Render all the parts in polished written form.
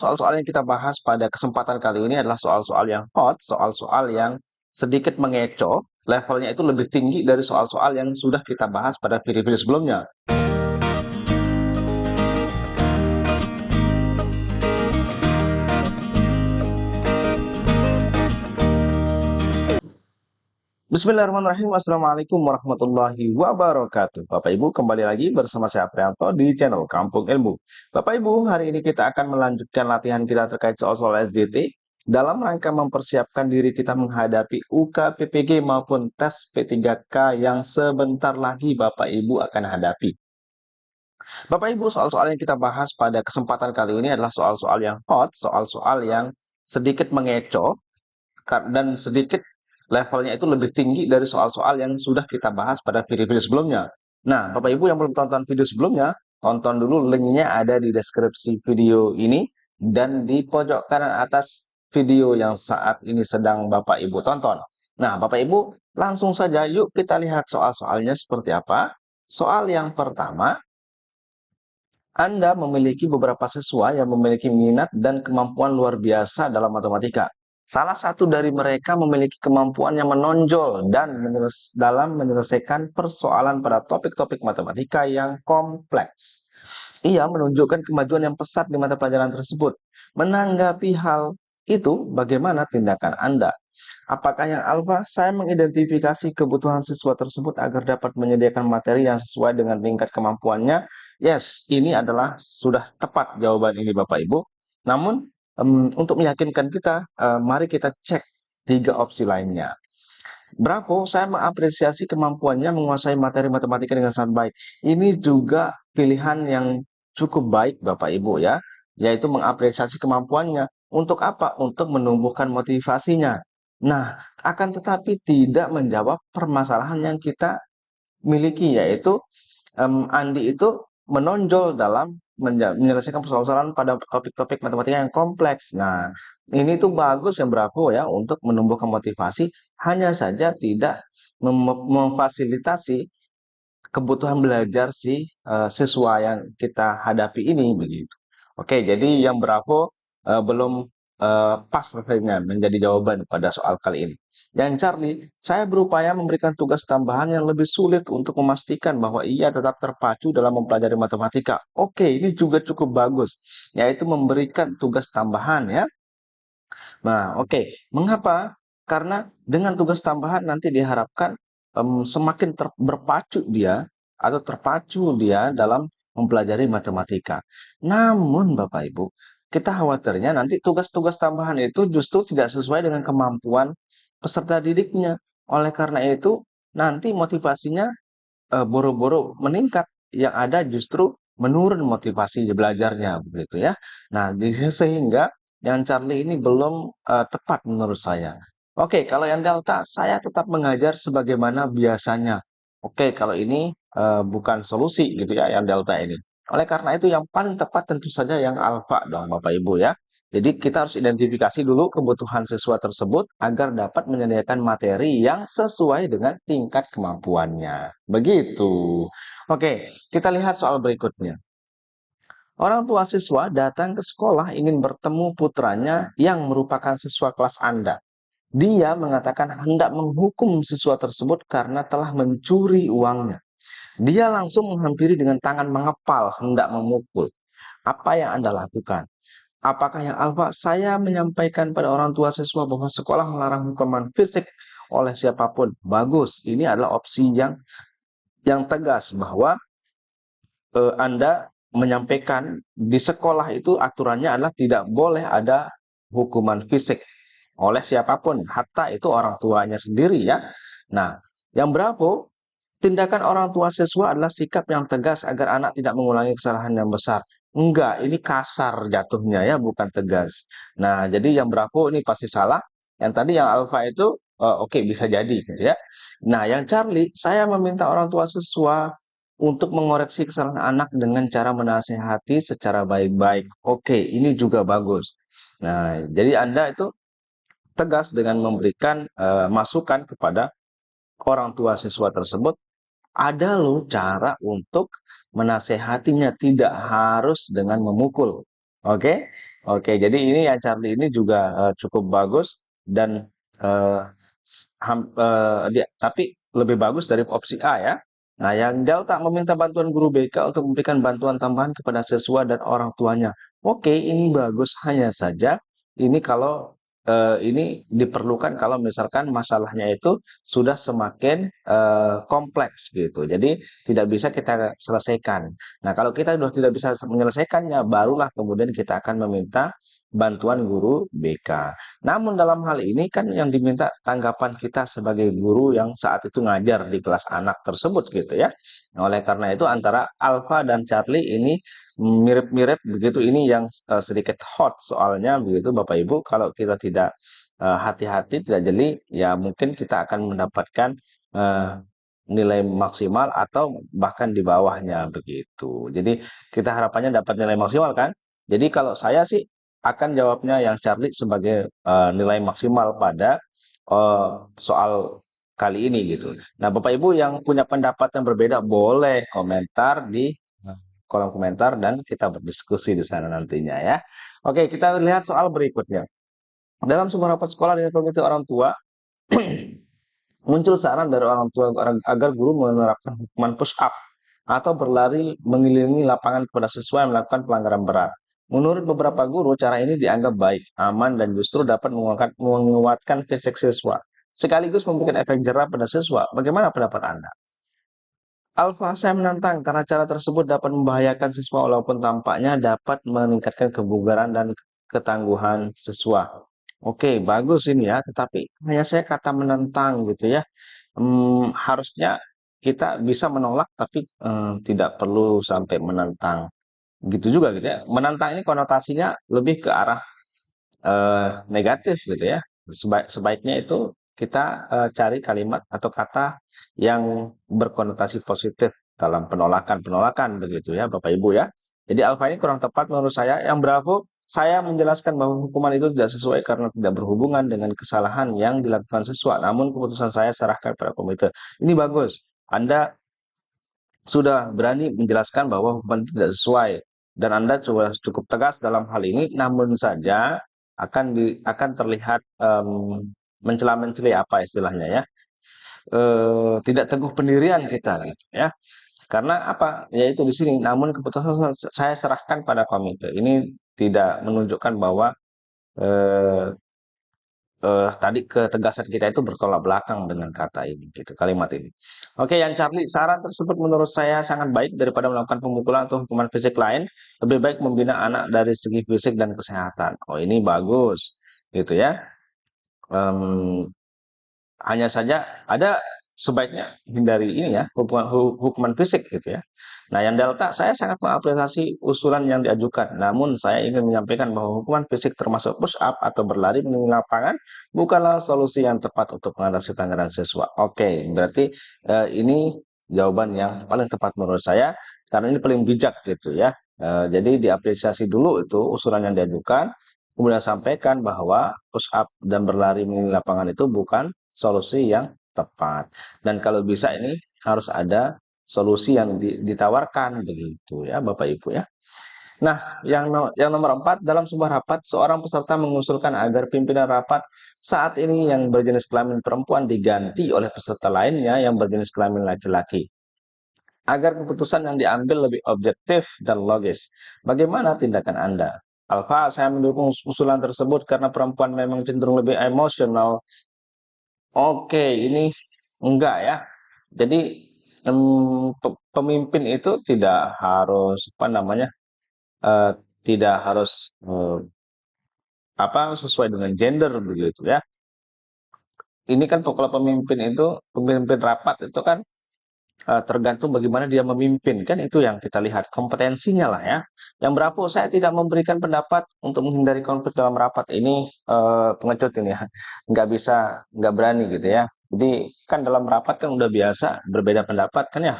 Soal-soal yang kita bahas pada kesempatan kali ini adalah soal-soal yang hot, soal-soal yang sedikit mengecoh, levelnya itu lebih tinggi dari soal-soal yang sudah kita bahas pada video-video sebelumnya. Bismillahirrahmanirrahim. Assalamualaikum warahmatullahi wabarakatuh. Bapak Ibu, kembali lagi bersama saya Prianto di channel Kampung Ilmu. Bapak Ibu, hari ini kita akan melanjutkan latihan kita terkait soal-soal SDT dalam rangka mempersiapkan diri kita menghadapi UKPPG maupun tes P3K yang sebentar lagi Bapak Ibu akan hadapi. Bapak Ibu, soal-soal yang kita bahas pada kesempatan kali ini adalah soal-soal yang hot, soal-soal yang sedikit mengecoh, dan sedikit levelnya itu lebih tinggi dari soal-soal yang sudah kita bahas pada video-video sebelumnya. Nah, Bapak Ibu yang belum tonton video sebelumnya, tonton dulu, linknya ada di deskripsi video ini dan di pojok kanan atas video yang saat ini sedang Bapak Ibu tonton. Nah, Bapak Ibu, langsung saja yuk kita lihat soal-soalnya seperti apa. Soal yang pertama, Anda memiliki beberapa siswa yang memiliki minat dan kemampuan luar biasa dalam matematika. Salah satu dari mereka memiliki kemampuan yang menonjol dan dalam menyelesaikan persoalan pada topik-topik matematika yang kompleks. Ia menunjukkan kemajuan yang pesat di mata pelajaran tersebut. Menanggapi hal itu, bagaimana tindakan Anda? Apakah yang alfa? Saya mengidentifikasi kebutuhan siswa tersebut agar dapat menyediakan materi yang sesuai dengan tingkat kemampuannya. Yes, ini adalah sudah tepat jawaban ini Bapak Ibu. Namun, untuk meyakinkan kita, mari kita cek 3 opsi lainnya. Bravo, saya mengapresiasi kemampuannya menguasai materi matematika dengan sangat baik. Ini juga pilihan yang cukup baik Bapak Ibu ya, yaitu mengapresiasi kemampuannya. Untuk apa? Untuk menumbuhkan motivasinya. Nah, akan tetapi tidak menjawab permasalahan yang kita miliki, yaitu Andi itu menonjol dalam menyelesaikan persoalan pada topik-topik matematika yang kompleks. Nah, ini tuh bagus yang Bravo ya untuk menumbuhkan motivasi, hanya saja tidak memfasilitasi kebutuhan belajar si siswa yang kita hadapi ini begitu. Oke, jadi yang Bravo belum pas rasanya menjadi jawaban pada soal kali ini. Yang Charlie, saya berupaya memberikan tugas tambahan yang lebih sulit untuk memastikan bahwa ia tetap terpacu dalam mempelajari matematika. Oke, ini juga cukup bagus, yaitu memberikan tugas tambahan ya. Nah, oke. Mengapa? Karena dengan tugas tambahan nanti diharapkan semakin berpacu dia atau terpacu dia dalam mempelajari matematika. Namun, Bapak Ibu, kita khawatirnya nanti tugas-tugas tambahan itu justru tidak sesuai dengan kemampuan peserta didiknya. Oleh karena itu, nanti motivasinya boro-boro meningkat, yang ada justru menurun motivasi belajarnya begitu ya. Nah, sehingga yang Charlie ini belum tepat menurut saya. Oke, kalau yang Delta, saya tetap mengajar sebagaimana biasanya. Oke, kalau ini bukan solusi gitu ya yang Delta ini. Oleh karena itu yang paling tepat tentu saja yang Alpha dong Bapak Ibu ya. Jadi kita harus identifikasi dulu kebutuhan siswa tersebut agar dapat menyediakan materi yang sesuai dengan tingkat kemampuannya. Begitu. Oke, kita lihat soal berikutnya. Orang tua siswa datang ke sekolah ingin bertemu putranya yang merupakan siswa kelas Anda. Dia mengatakan hendak menghukum siswa tersebut karena telah mencuri uangnya. Dia langsung menghampiri dengan tangan mengepal hendak memukul. Apa yang Anda lakukan? Apakah yang alfa? Saya menyampaikan pada orang tua siswa bahwa sekolah melarang hukuman fisik oleh siapapun. Bagus. Ini adalah opsi yang tegas bahwa Anda menyampaikan di sekolah itu aturannya adalah tidak boleh ada hukuman fisik oleh siapapun, hatta itu orang tuanya sendiri ya. Nah, yang berapa? Tindakan orang tua siswa adalah sikap yang tegas agar anak tidak mengulangi kesalahan yang besar. Enggak, ini kasar jatuhnya ya, bukan tegas. Nah, jadi yang berapa ini pasti salah. Yang tadi yang alfa itu oke, bisa jadi gitu ya. Nah, yang Charlie, saya meminta orang tua siswa untuk mengoreksi kesalahan anak dengan cara menasehati secara baik-baik. Oke, ini juga bagus. Nah, jadi Anda itu tegas dengan memberikan masukan kepada orang tua siswa tersebut. Ada loh cara untuk menasehatinya, tidak harus dengan memukul. Oke? Oke, jadi ini yang Charlie ini juga cukup bagus dan eh, tapi lebih bagus dari opsi A ya. Nah, yang Delta meminta bantuan guru BK untuk memberikan bantuan tambahan kepada siswa dan orang tuanya. Oke, ini bagus, hanya saja ini kalau ini diperlukan kalau misalkan masalahnya itu sudah semakin kompleks gitu. Jadi tidak bisa kita selesaikan. Nah, kalau kita sudah tidak bisa menyelesaikannya, barulah kemudian kita akan meminta bantuan guru BK. Namun dalam hal ini kan yang diminta tanggapan kita sebagai guru yang saat itu ngajar di kelas anak tersebut gitu ya. Nah, oleh karena itu antara Alfa dan Charlie ini mirip-mirip begitu. Ini yang sedikit hot soalnya begitu Bapak Ibu. Kalau kita tidak hati-hati, tidak jeli, ya mungkin kita akan mendapatkan eh, nilai maksimal atau bahkan di bawahnya begitu. Jadi kita harapannya dapat nilai maksimal kan? Jadi kalau saya sih akan jawabnya yang Charlie sebagai nilai maksimal pada eh, soal kali ini gitu. Nah, Bapak Ibu yang punya pendapat yang berbeda boleh komentar di kolom komentar dan kita berdiskusi di sana nantinya ya. Oke, kita lihat soal berikutnya. Dalam sebuah rapat sekolah dengan komite orang tua, muncul saran dari orang tua agar guru menerapkan hukuman push up atau berlari mengelilingi lapangan kepada siswa yang melakukan pelanggaran berat. Menurut beberapa guru, cara ini dianggap baik, aman, dan justru dapat menguatkan fisik siswa, sekaligus memberikan efek jerah pada siswa. Bagaimana pendapat Anda? Alfa, saya menantang karena cara tersebut dapat membahayakan siswa walaupun tampaknya dapat meningkatkan kebugaran dan ketangguhan siswa. Oke, bagus ini ya, tetapi hanya saya kata menentang gitu ya. Harusnya kita bisa menolak tapi tidak perlu sampai menentang. Gitu juga gitu ya. Menantang ini konotasinya lebih ke arah negatif gitu ya. Sebaiknya itu kita cari kalimat atau kata yang berkonotasi positif dalam penolakan-penolakan begitu ya Bapak Ibu ya. Jadi alfa ini kurang tepat menurut saya. Yang Bravo, saya menjelaskan bahwa hukuman itu tidak sesuai karena tidak berhubungan dengan kesalahan yang dilakukan siswa. Namun keputusan saya serahkan pada komite. Ini bagus. Anda sudah berani menjelaskan bahwa hukuman itu tidak sesuai dan Anda sudah cukup tegas dalam hal ini, namun saja akan terlihat mencela-menceli apa istilahnya ya, tidak teguh pendirian kita gitu ya. Karena apa? Yaitu di sini. Namun keputusan saya serahkan pada komite. Ini tidak menunjukkan bahwa eh, tadi ketegasan kita itu bertolak belakang dengan kata ini, gitu, kalimat ini. Oke, yang Charlie, saran tersebut menurut saya sangat baik daripada melakukan pemukulan atau hukuman fisik lain. Lebih baik membina anak dari segi fisik dan kesehatan. Oh, ini bagus, gitu ya. Em, Hanya saja ada sebaiknya hindari ini ya, hukuman fisik gitu ya. Nah, yang Delta saya sangat mengapresiasi usulan yang diajukan. Namun saya ingin menyampaikan bahwa hukuman fisik termasuk push up atau berlari di lapangan bukanlah solusi yang tepat untuk mengatasi pelanggaran siswa. Oke, berarti ini jawaban yang paling tepat menurut saya karena ini paling bijak gitu ya. Jadi diapresiasi dulu itu usulan yang diajukan, kemudian sampaikan bahwa push up dan berlari di lapangan itu bukan solusi yang tepat. Dan kalau bisa ini harus ada solusi yang ditawarkan begitu ya Bapak Ibu ya. Nah, yang nomor 4 dalam sebuah rapat seorang peserta mengusulkan agar pimpinan rapat saat ini yang berjenis kelamin perempuan diganti oleh peserta lainnya yang berjenis kelamin laki-laki agar keputusan yang diambil lebih objektif dan logis. Bagaimana tindakan Anda? Alfa, saya mendukung usulan tersebut karena perempuan memang cenderung lebih emosional. Oke, ini enggak ya. Jadi pemimpin itu tidak harus apa namanya, eh, tidak harus apa sesuai dengan gender begitu ya. Ini kan kalau pemimpin itu pemimpin rapat itu kan tergantung bagaimana dia memimpin kan itu yang kita lihat kompetensinya lah ya. Yang berapa saya tidak memberikan pendapat untuk menghindari konflik dalam rapat ini pengecut ini ya. Nggak berani gitu ya. Jadi kan dalam rapat kan udah biasa berbeda pendapat kan ya.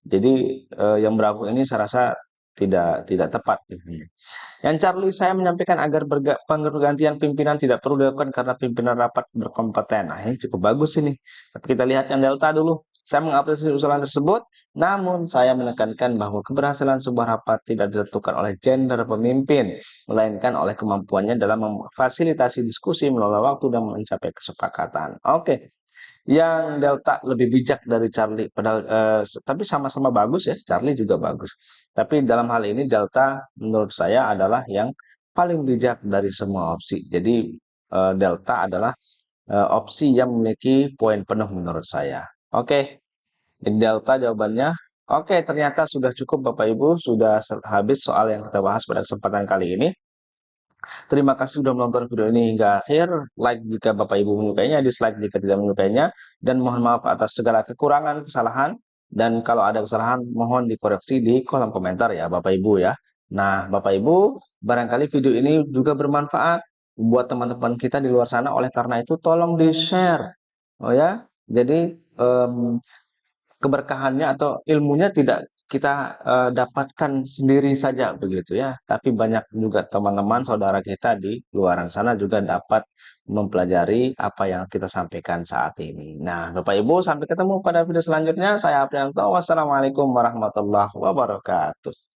Jadi yang berapa ini saya rasa tidak tepat. Yang Charlie saya menyampaikan agar pergantian pimpinan tidak perlu dilakukan karena pimpinan rapat berkompeten. Nah, ini cukup bagus ini. Tapi kita lihat yang Delta dulu. Saya mengapresiasi usulan tersebut, namun saya menekankan bahwa keberhasilan sebuah rapat tidak ditentukan oleh gender pemimpin, melainkan oleh kemampuannya dalam memfasilitasi diskusi, mengelola waktu, dan mencapai kesepakatan. Oke, yang Delta lebih bijak dari Charlie, padahal tapi sama-sama bagus ya, Charlie juga bagus. Tapi dalam hal ini Delta menurut saya adalah yang paling bijak dari semua opsi. Jadi Delta adalah opsi yang memiliki poin penuh menurut saya. Oke, ini Delta jawabannya. Oke, ternyata sudah cukup Bapak Ibu, sudah habis soal yang kita bahas pada kesempatan kali ini. Terima kasih sudah menonton video ini hingga akhir. Like jika Bapak Ibu menyukainya, dislike jika tidak menyukainya. Dan mohon maaf atas segala kekurangan, kesalahan. Dan kalau ada kesalahan, mohon dikoreksi di kolom komentar ya Bapak Ibu ya. Nah, Bapak Ibu, barangkali video ini juga bermanfaat buat teman-teman kita di luar sana. Oleh karena itu, tolong di-share. Oh ya, jadi keberkahannya atau ilmunya tidak kita dapatkan sendiri saja begitu ya, tapi banyak juga teman-teman saudara kita di luaran sana juga dapat mempelajari apa yang kita sampaikan saat ini. Nah, Bapak Ibu, sampai ketemu pada video selanjutnya. Saya Aprianto. Wassalamualaikum warahmatullahi wabarakatuh.